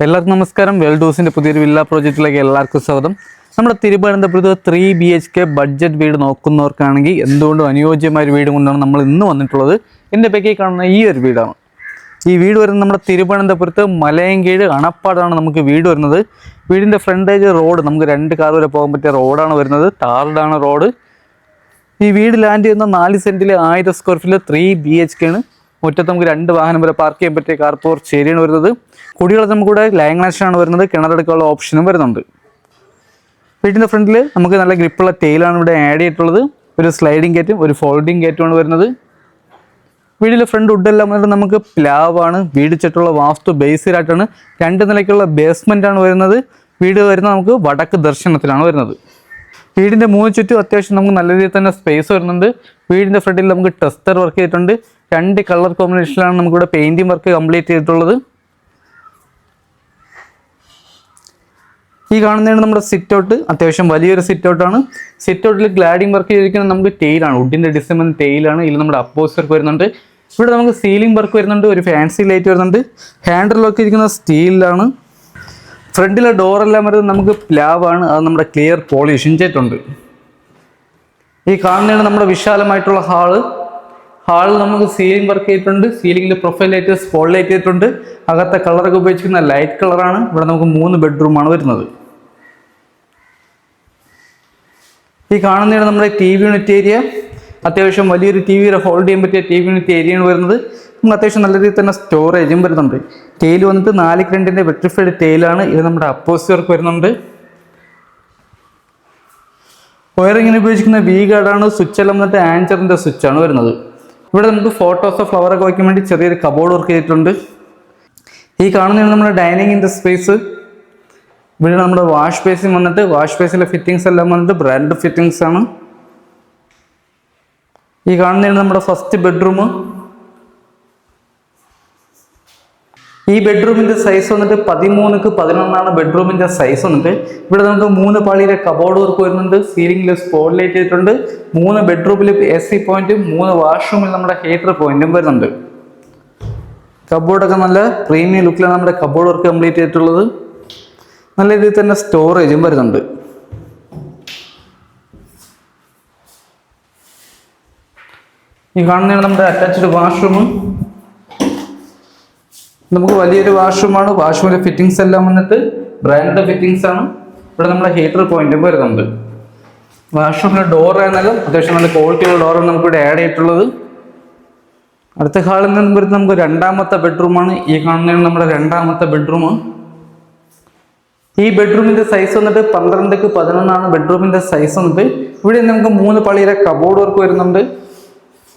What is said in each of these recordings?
എല്ലാവർക്കും നമസ്കാരം. വെൽഡൂസിൻ്റെ പുതിയൊരു വില്ല പ്രോജക്റ്റിലേക്ക് എല്ലാവർക്കും സ്വാഗതം. നമ്മുടെ തിരുവനന്തപുരത്ത് 3 BHK ബഡ്ജറ്റ് വീട് നോക്കുന്നവർക്കാണെങ്കിൽ എന്തുകൊണ്ടും അനുയോജ്യമായ ഒരു വീട് കൊണ്ടാണ് നമ്മൾ ഇന്ന് വന്നിട്ടുള്ളത്. എൻ്റെ പേക്കി കാണുന്ന ഈ ഒരു വീടാണ്. ഈ വീട് വരുന്നത് നമ്മുടെ തിരുവനന്തപുരത്ത് മലയൻകീഴ് അണപ്പാടാണ് നമുക്ക് വീട് വരുന്നത്. വീടിൻ്റെ ഫ്രണ്ടേജ് റോഡ് നമുക്ക് 2 കാർ വരെ പോകാൻ പറ്റിയ റോഡാണ് വരുന്നത്. ടാർഡാണ് റോഡ്. ഈ വീട് ലാൻഡ് ചെയ്യുന്ന 4 സെൻറ്റിൽ 1000 സ്ക്വയർ ഫീറ്റിൽ 3 BHK ആണ്. മുറ്റത്ത് നമുക്ക് 2 വാഹനം വരെ പാർക്ക് ചെയ്യാൻ പറ്റിയ കാർ പോർച്ച് ഏരിയയാണ് വരുന്നത്. കുടിവെള്ളം നമുക്കിവിടെ ലൈൻ കണക്ഷനാണ് വരുന്നത്. കിണറെടുക്കാനുള്ള ഓപ്ഷനും വരുന്നുണ്ട്. വീട്ടിൻ്റെ ഫ്രണ്ടിൽ നമുക്ക് നല്ല ഗ്രിപ്പുള്ള ടൈലാണ് ഇവിടെ ആഡ് ചെയ്തിട്ടുള്ളത്. ഒരു സ്ലൈഡിങ് ഗേറ്റും ഒരു ഫോൾഡിങ് ഗേറ്റുമാണ് വരുന്നത്. വീടിൻ്റെ ഫ്രണ്ട് വുഡെല്ലാം വന്നിട്ട് നമുക്ക് പ്ലാവാണ്. വീട് ചുറ്റുള്ള വാസ്തു ബേസിലായിട്ടാണ്. 2 നിലയ്ക്കുള്ള ബേസ്മെൻറ്റാണ് വരുന്നത്. വീട് വരുന്നത് നമുക്ക് വടക്ക് ദർശനത്തിലാണ് വരുന്നത്. വീടിൻ്റെ 3 ചുറ്റും അത്യാവശ്യം നമുക്ക് നല്ല രീതിയിൽ തന്നെ സ്പേസ് വരുന്നുണ്ട്. വീടിൻ്റെ ഫ്രണ്ടിൽ നമുക്ക് ടെസ്റ്റർ വർക്ക് ചെയ്തിട്ടുണ്ട്. 2 കളർ കോമ്പിനേഷനിലാണ് നമുക്കിവിടെ പെയിൻറ്റിങ് വർക്ക് കംപ്ലീറ്റ് ചെയ്തിട്ടുള്ളത്. ഈ കാണുന്നതാണ് നമ്മുടെ സിറ്റ് ഔട്ട്. അത്യാവശ്യം വലിയൊരു സിറ്റ് ഔട്ടാണ്. സിറ്റ് ഔട്ടിൽ ഗ്ലാഡിങ് വർക്ക് ചെയ്തിരിക്കുന്നത് നമുക്ക് ടെയിലാണ്. വുഡിൻ്റെ ഡിസൈൻ ടെയിലാണ്. ഇതിൽ നമ്മുടെ അപ്പോസ് വർക്ക് വരുന്നുണ്ട്. ഇവിടെ നമുക്ക് സീലിംഗ് വർക്ക് വരുന്നുണ്ട്. ഒരു ഫാൻസി ലൈറ്റ് വരുന്നുണ്ട്. ഹാൻഡിൽ വർക്ക് ഇരിക്കുന്നത് സ്റ്റീലിലാണ്. ഫ്രണ്ടിലെ ഡോറെല്ലാം വരുന്നത് നമുക്ക് പ്ലാവാണ്. അത് നമ്മുടെ ക്ലിയർ പോളിഷ് ചെയ്തിട്ടുണ്ട്. ഈ കാണുന്നതാണ് നമ്മുടെ വിശാലമായിട്ടുള്ള ഹാളിൽ നമുക്ക് സീലിംഗ് വർക്ക് ചെയ്തിട്ടുണ്ട്. സീലിംഗിൽ പ്രൊഫൈൽ ലൈറ്റ്, സ്പോട്ട് ലൈറ്റ് ചെയ്തിട്ടുണ്ട്. അകത്തെ കളറൊക്കെ ഉപയോഗിച്ചിരിക്കുന്ന ലൈറ്റ് കളറാണ്. ഇവിടെ നമുക്ക് 3 ബെഡ്റൂമാണ് വരുന്നത്. ഈ കാണുന്നതാണ് നമ്മുടെ TV യൂണിറ്റ് ഏരിയ. അത്യാവശ്യം വലിയൊരു TV വരെ ഹോൾഡ് ചെയ്യാൻ പറ്റിയ TV യൂണിറ്റ് ഏരിയയാണ് വരുന്നത്. നമുക്ക് അത്യാവശ്യം നല്ല രീതിയിൽ തന്നെ സ്റ്റോറേജും വരുന്നുണ്ട്. ടൈൽ വന്നിട്ട് 4x2 വെട്രിഫൈഡ് ടൈലാണ്. ഇത് നമ്മുടെ അപ്പോസ് വർക്ക് വരുന്നുണ്ട്. വയറിങ്ങിന് ഉപയോഗിച്ചിരിക്കുന്ന വി ഗാർഡാണ്. സ്വിച്ച് എല്ലാം വന്നിട്ട് ആൻചറിൻ്റെ സ്വിച്ചാണ് വരുന്നത്. ഇവിടെ നമുക്ക് ഫോട്ടോസോ ഫ്ലവറൊക്കെ വയ്ക്കാൻ വേണ്ടി ചെറിയൊരു കബോർഡ് വർക്ക് ചെയ്തിട്ടുണ്ട്. ഈ കാണുന്നതാണ് നമ്മുടെ ഡൈനിങ്ങിൻ്റെ സ്പേസ്. ഇവിടെ നമ്മുടെ വാഷ് ബേസിൻ വന്നിട്ട് വാഷ് ബേസിലെ ഫിറ്റിങ്സ് എല്ലാം വന്നിട്ട് ബ്രാൻഡ് ഫിറ്റിങ്സ് ആണ്. ഈ കാണുന്നതാണ് നമ്മുടെ ഫസ്റ്റ് ബെഡ്റൂം. ഈ ബെഡ്റൂമിൻ്റെ സൈസ് വന്നിട്ട് 13x11 ബെഡ്റൂമിൻ്റെ സൈസ് വന്നിട്ട്. ഇവിടെ നമുക്ക് 3 പാളിയിലെ കബോർഡ് വർക്ക് വരുന്നുണ്ട്. സീലിംഗിൽ സ്പോട്ട് ലൈറ്റ് ചെയ്തിട്ടുണ്ട്. 3 ബെഡ്റൂമിൽ AC പോയിന്റും 3 വാഷ്റൂമിൽ നമ്മുടെ ഹീറ്റർ പോയിന്റും വരുന്നുണ്ട്. കബോർഡൊക്കെ നല്ല പ്രീമിയം ലുക്കിലാണ് നമ്മുടെ കബോർഡ് വർക്ക് കംപ്ലീറ്റ് ചെയ്തിട്ടുള്ളത്. നല്ല രീതിയിൽ തന്നെ സ്റ്റോറേജും വരുന്നുണ്ട്. ഈ കാണുന്നതാണ് നമ്മുടെ അറ്റാച്ച്ഡ് വാഷ്റൂം. നമുക്ക് വലിയൊരു വാഷ്റൂമാണ്. വാഷ്റൂമിലെ ഫിറ്റിങ്സ് എല്ലാം വന്നിട്ട് ബ്രാൻഡ് ഫിറ്റിങ്സ് ആണ്. ഇവിടെ നമ്മുടെ ഹീറ്റർ പോയിന്റും വരുന്നുണ്ട്. വാഷ്റൂമിലെ ഡോർ ആണെങ്കിലും അത്യാവശ്യം നല്ല ക്വാളിറ്റിയുള്ള ഡോറാണ് നമുക്കിവിടെ ആഡ് ചെയ്തിട്ടുള്ളത്. അടുത്ത ഹാളിൽ നിന്നും വരുന്നത് നമുക്ക് 2ാമത്തെ ബെഡ്റൂമാണ്. ഈ കാണുന്നതാണ് നമ്മുടെ 2ാമത്തെ ബെഡ്റൂം. ഈ ബെഡ്റൂമിൻ്റെ സൈസ് വന്നിട്ട് 12x11 ബെഡ്റൂമിൻ്റെ സൈസ് വന്നിട്ട്. ഇവിടെ നമുക്ക് 3 പാളിയിലെ കബോർഡ് വർക്ക് വരുന്നുണ്ട്.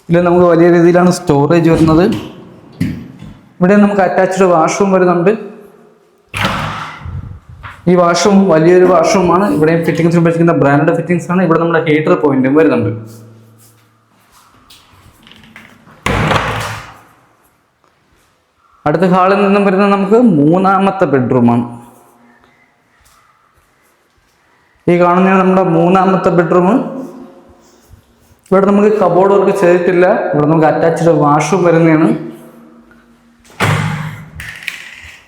ഇതിൽ നമുക്ക് വലിയ രീതിയിലാണ് സ്റ്റോറേജ് വരുന്നത്. ഇവിടെ നമുക്ക് അറ്റാച്ച്ഡ് വാഷ്റൂം വരുന്നുണ്ട്. ഈ വാഷ്റൂം വലിയൊരു വാഷ്റൂമാണ്. ഇവിടെ ഫിറ്റിംഗ്സ് ഉപയോഗിക്കുന്ന ബ്രാൻഡ് ഫിറ്റിംഗ്സ് ആണ്. ഇവിടെ നമ്മുടെ ഹീറ്റർ പോയിന്റും വരുന്നുണ്ട്. അടുത്ത ഹാളിൽ നിന്നും വരുന്നത് നമുക്ക് 3ാമത്തെ ബെഡ്റൂമാണ്. ഈ കാണുന്നതാണ് നമ്മുടെ 3ാമത്തെ ബെഡ്റൂം. ഇവിടെ നമുക്ക് കബോർഡ് വർക്ക് ചെയ്തിട്ടില്ല. ഇവിടെ നമുക്ക് അറ്റാച്ച്ഡ് വാഷ്റൂം വരുന്നതാണ്.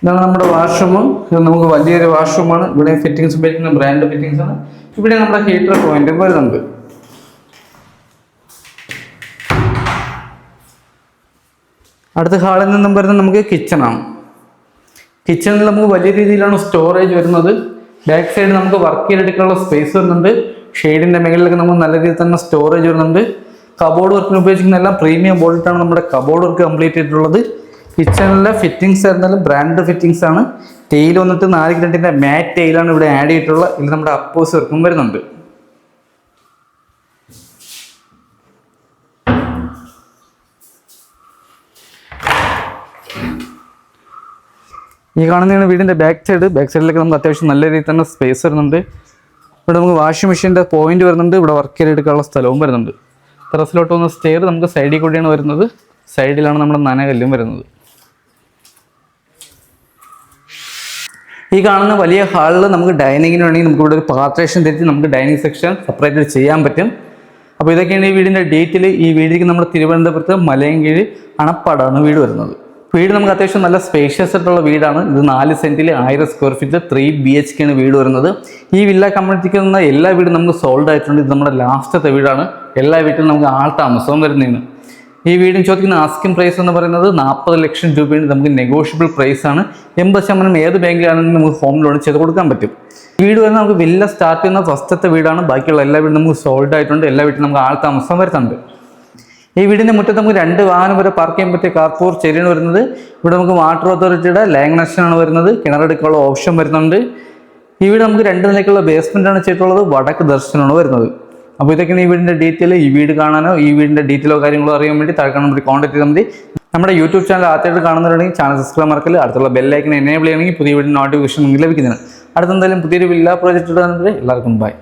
ഇതാണ് നമ്മുടെ വാഷ്റൂം. ഇത് നമുക്ക് വലിയൊരു വാഷ്റൂമാണ്. ഇവിടെ ഫിറ്റിംഗ്സ് ഉപയോഗിക്കുന്ന ബ്രാൻഡ് ഫിറ്റിംഗ്സ് ആണ്. ഇവിടെ നമ്മുടെ ഹീറ്റർ പോയിന്റും വരുന്നുണ്ട്. അടുത്ത ഹാളിൽ നിന്നും വരുന്നത് നമുക്ക് കിച്ചണാണ്. കിച്ചണിൽ നമുക്ക് വലിയ രീതിയിലാണ് സ്റ്റോറേജ് വരുന്നത്. ബാക്ക് സൈഡ് നമുക്ക് വർക്ക് ചെയ്തെടുക്കാനുള്ള സ്പേസ് വരുന്നുണ്ട്. ഷെയ്ഡിൻ്റെ മുകളിലൊക്കെ നമുക്ക് നല്ല രീതിയിൽ തന്നെ സ്റ്റോറേജ് വരുന്നുണ്ട്. കബോർഡ് വർക്കിന് ഉപയോഗിക്കുന്ന എല്ലാം പ്രീമിയം ബോർഡിട്ടാണ് നമ്മുടെ കബോർഡ് വർക്ക് കംപ്ലീറ്റ് ചെയ്തിട്ടുള്ളത്. കിച്ചണിലെ ഫിറ്റിംഗ്സ് ആയിരുന്നാലും ബ്രാൻഡ് ഫിറ്റിംഗ്സ് ആണ്. ടൈൽ വന്നിട്ട് 4x2 മാറ്റ് ടൈലാണ് ഇവിടെ ആഡ് ചെയ്തിട്ടുള്ളത്. ഇതിൽ നമ്മുടെ അപ്പോസ് വർക്കും വരുന്നുണ്ട്. ഈ കാണുന്നതാണ് വീടിൻ്റെ ബാക്ക് സൈഡിലേക്ക് നമുക്ക് അത്യാവശ്യം നല്ല രീതിയിൽ തന്നെ സ്പേസ് വരുന്നുണ്ട്. ഇവിടെ നമുക്ക് വാഷിംഗ് മെഷീൻ്റെ പോയിന്റ് വരുന്നുണ്ട്. ഇവിടെ വർക്ക് ചെയ്തെടുക്കാനുള്ള സ്ഥലവും വരുന്നുണ്ട്. ടെറസിലോട്ട് വന്ന സ്റ്റെയർ നമുക്ക് സൈഡിൽ കൂടിയാണ് വരുന്നത്. സൈഡിലാണ് നമ്മുടെ നനകല്ലും വരുന്നത്. ഈ കാണുന്ന വലിയ ഹാളിൽ നമുക്ക് ഡൈനിങ്ങിന് വേണമെങ്കിൽ നമുക്ക് ഇവിടെ ഒരു പാർട്ടീഷൻ തെറ്റി നമുക്ക് ഡൈനിങ് സെക്ഷൻ സെപ്പറേറ്റ് ചെയ്യാൻ പറ്റും. അപ്പോൾ ഇതൊക്കെയാണ് ഈ വീടിൻ്റെ ഡീറ്റെയിൽ. ഈ വീടിലേക്ക് നമ്മുടെ തിരുവനന്തപുരത്ത് മലയൻകീഴ് അണപ്പാടാണ് വീട് വരുന്നത്. വീട് നമുക്ക് അത്യാവശ്യം നല്ല സ്പേഷ്യസ് ആയിട്ടുള്ള വീടാണ്. ഇത് 4 സെന്റിൽ 1000 സ്ക്വയർ ഫീറ്റിൽ 3 BHK ആണ് വീട് വരുന്നത്. ഈ വില്ല കമ്മ്യൂണിറ്റിക്ക് വന്ന എല്ലാ വീടും നമുക്ക് സോൾഡ് ആയിട്ടുണ്ട്. ഇത് നമ്മുടെ ലാസ്റ്റത്തെ വീടാണ്. എല്ലാ വീട്ടിലും നമുക്ക് ആൾ താമസവും വരുന്നതാണ്. ഈ വീടിന് ചോദിക്കുന്ന ആസ്കിംഗ് പ്രൈസ് എന്ന് പറയുന്നത് 40 ലക്ഷം രൂപയാണ്. നമുക്ക് നെഗോഷ്യബിൾ പ്രൈസ് ആണ്. 80% ഏത് ബാങ്കിലാണെങ്കിലും നമുക്ക് ഹോം ലോൺ ചെയ്ത് കൊടുക്കാൻ പറ്റും. ഈ വീട് വരുന്നത് നമുക്ക് വില്ല സ്റ്റാർട്ട് ചെയ്യുന്ന ഫസ്റ്റത്തെ വീടാണ്. ബാക്കിയുള്ള എല്ലാ വീടും നമുക്ക് സോൾഡ് ആയിട്ടുണ്ട്. എല്ലാ വീട്ടിലും നമുക്ക് ആൾ താമസം വരുന്നുണ്ട്. ഈ വീടിന്റെ മുറ്റത്ത് നമുക്ക് 2 വാഹനം വരെ പാർക്ക് ചെയ്യാൻ പറ്റിയ കാർ പോർച്ച് ഏരിയയാണ് വരുന്നത്. ഇവിടെ നമുക്ക് വാട്ടർ അതോറിറ്റിയുടെ ലൈൻ കണക്ഷനാണ് വരുന്നത്. കിണറെടുക്കാനുള്ള ഓപ്ഷൻ വരുന്നുണ്ട്. ഈ വീട് നമുക്ക് 2 നിലയ്ക്കുള്ള ബേസ്മെന്റ് ആണ് ചെയ്തിട്ടുള്ളത്. വടക്ക് ദർശനമാണ് വരുന്നത്. അപ്പോൾ ഇതൊക്കെയാണ് ഈ വീടിന്റെ ഡീറ്റെയിൽ. ഈ വീട് കാണാനോ ഈ വീടിന്റെ ഡീറ്റെയിലോ കാര്യങ്ങളോ അറിയാൻ വേണ്ടി താഴെ കാണുമ്പോൾ കോൺടാക്ട് ചെയ്താൽ മതി. നമ്മുടെ യൂട്യൂബ് ചാനൽ ആദ്യമായിട്ട് കാണുന്നവരുണ്ടെങ്കിൽ ചാനൽ സബ്സ്ക്രൈബ് മറക്കല്. അടുത്തുള്ള ബെല്ലൈക്കൻ എനേബിൾ ചെയ്യണമെങ്കിൽ പുതിയ വീഡിയോ നോട്ടിഫിക്കേഷൻ നിങ്ങൾക്ക് ലഭിക്കുന്നതാണ്. അടുത്തെന്തായാലും പുതിയൊരു വില്ല പ്രോജക്റ്റ് ഇടുന്നത്. എല്ലാവർക്കും ബൈ.